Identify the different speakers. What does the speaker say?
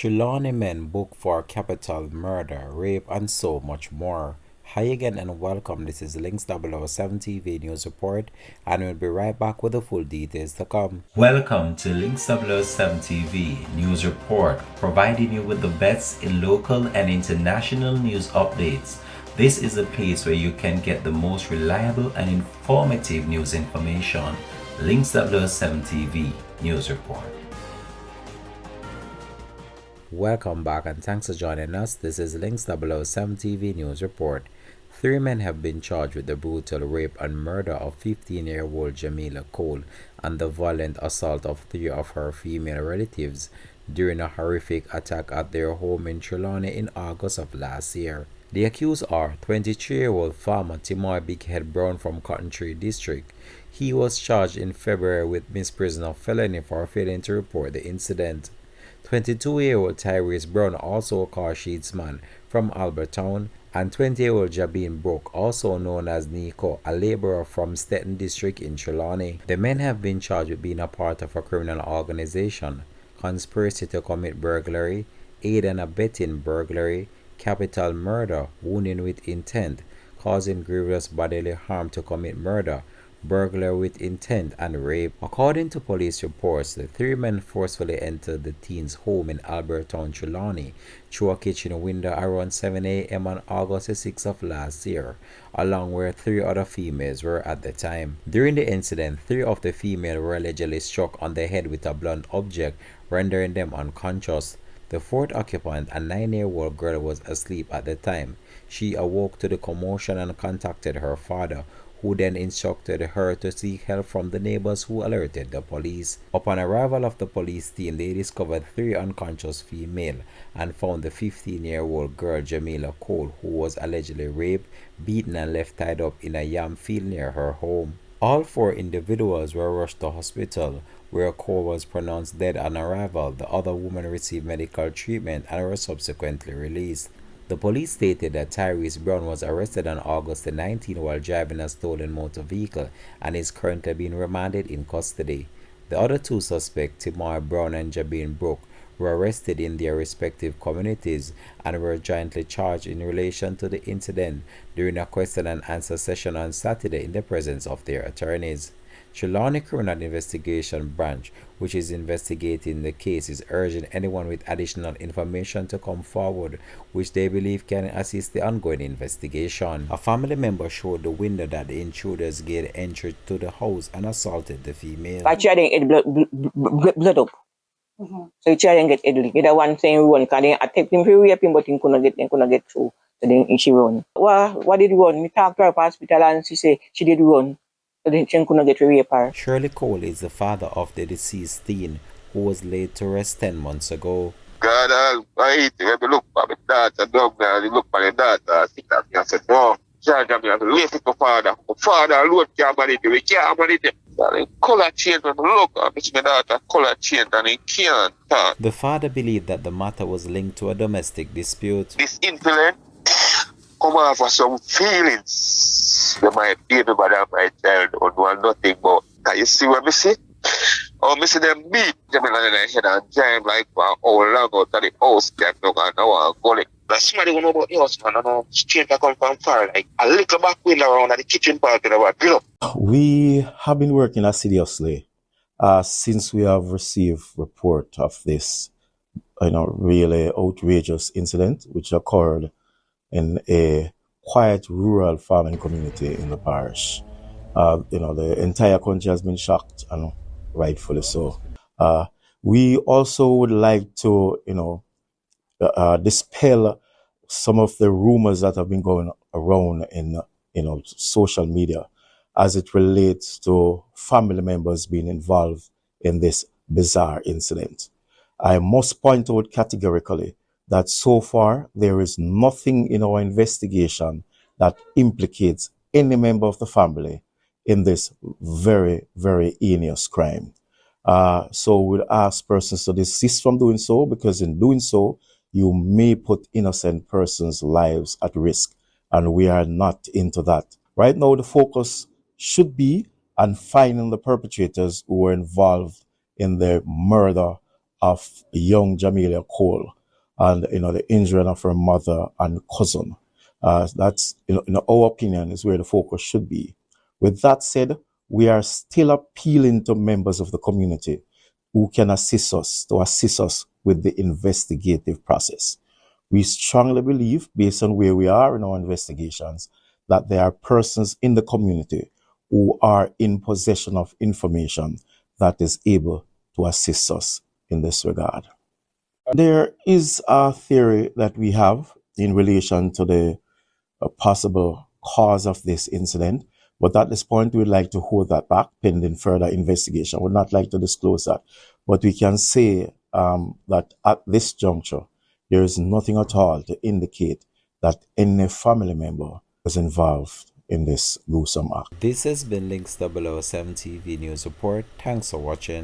Speaker 1: Trelawny men booked for capital murder, rape, and so much more. Hi again and welcome. This is Links 007 TV News Report, and we'll be right back with the full details to come. Welcome to Links 007 TV News Report, providing you with the best in local and international news updates. This is a place where you can get the most reliable and informative news information. Links 007 TV News Report. Welcome back and thanks for joining us. This is Links 007 TV News Report. 3 men have been charged with the brutal rape and murder of 15-year-old Jamaica Cole and the violent assault of 3 of her female relatives during a horrific attack at their home in Trelawny in August of last year. The accused are 23-year-old farmer Timothy Bighead Brown from Cotton Tree District. He was charged in February with misprision of felony for failing to report the incident. 22-year-old Tyrese Brown, also a car sheetsman from Albertown, and 20-year-old Jabin Brooke, also known as Nico, a laborer from Stetton District in Trelawny. The men have been charged with being a part of a criminal organization, conspiracy to commit burglary, aid and abetting burglary, capital murder, wounding with intent, causing grievous bodily harm to commit murder, burglary with intent, and rape. According to police reports, the 3 men forcefully entered the teen's home in Albertown, Trelawny, through a kitchen window around 7 a.m. on August 6th of last year, along where 3 other females were at the time. During the incident, 3 of the females were allegedly struck on the head with a blunt object, rendering them unconscious. The 4th occupant, a 9-year-old girl, was asleep at the time. She awoke to the commotion and contacted her father, who then instructed her to seek help from the neighbors, who alerted the police. Upon arrival of the police team, they discovered 3 unconscious females and found the 15-year-old girl Jamaica Cole, who was allegedly raped, beaten, and left tied up in a yam field near her home. All 4 individuals were rushed to hospital, where Cole was pronounced dead on arrival. The other women received medical treatment and were subsequently released. The police stated that Tyrese Brown was arrested on August 19 while driving a stolen motor vehicle and is currently being remanded in custody. The other 2 suspects, Timothy Brown and Jabin Brooke, were arrested in their respective communities and were jointly charged in relation to the incident during a question and answer session on Saturday in the presence of their attorneys. Trelawny Criminal Investigation Branch, which is investigating the case, is urging anyone with additional information to come forward, which they believe can assist the ongoing investigation. A family member showed the window that the intruders gained entry to the house and assaulted the female.
Speaker 2: But she didn't get blood up. So she didn't get Edley. The one saying run, because they attacked him for rape him, but he couldn't get through. So then she run. What did run? We talked to her at the hospital and she said she did run. So then she couldn't get rape her.
Speaker 1: Shirley Cole is the father of the deceased teen, who was laid to rest 10 months ago.
Speaker 3: God Almighty, when I look at my daughter down there, I look at my daughter, I think that I said, no, George, I'm going to leave it to father. My father alone can't manage it. We can't manage it. The color change, when I look at my daughter, color change, and he can't talk.
Speaker 1: The father believed that the matter was linked to a domestic dispute.
Speaker 3: This influence come off for some feelings. They might be the mother of my child or know nothing about. Can you see what I see? Oh, I see them beat them in the head and jam like for how long out of the house can look and now I'm going. Now somebody who know about the house, man, I know change that come from far, like a little back window around at the kitchen part of the build up.
Speaker 4: We have been working assiduously since we have received report of this, really outrageous incident which occurred in a quiet rural farming community in the parish. The entire country has been shocked, and rightfully so. We also would like to, dispel some of the rumors that have been going around in, social media as it relates to family members being involved in this bizarre incident. I must point out categorically that so far there is nothing in our investigation that implicates any member of the family in this very, very heinous crime. So we'll ask persons to desist from doing so, because in doing so, you may put innocent persons' lives at risk, and we are not into that. Right now, the focus should be on finding the perpetrators who were involved in the murder of young Jamila Cole and, the injury of her mother and cousin. That's, in our opinion, is where the focus should be. With that said, we are still appealing to members of the community who can assist us with the investigative process. We strongly believe, based on where we are in our investigations, that there are persons in the community who are in possession of information that is able to assist us in this regard. There is a theory that we have in relation to the possible cause of this incident, but at this point, we'd like to hold that back pending further investigation. I would not like to disclose that, but we can say that at this juncture, there is nothing at all to indicate that any family member was involved in this gruesome act.
Speaker 1: This has been Links 007 TV News Report. Thanks for watching.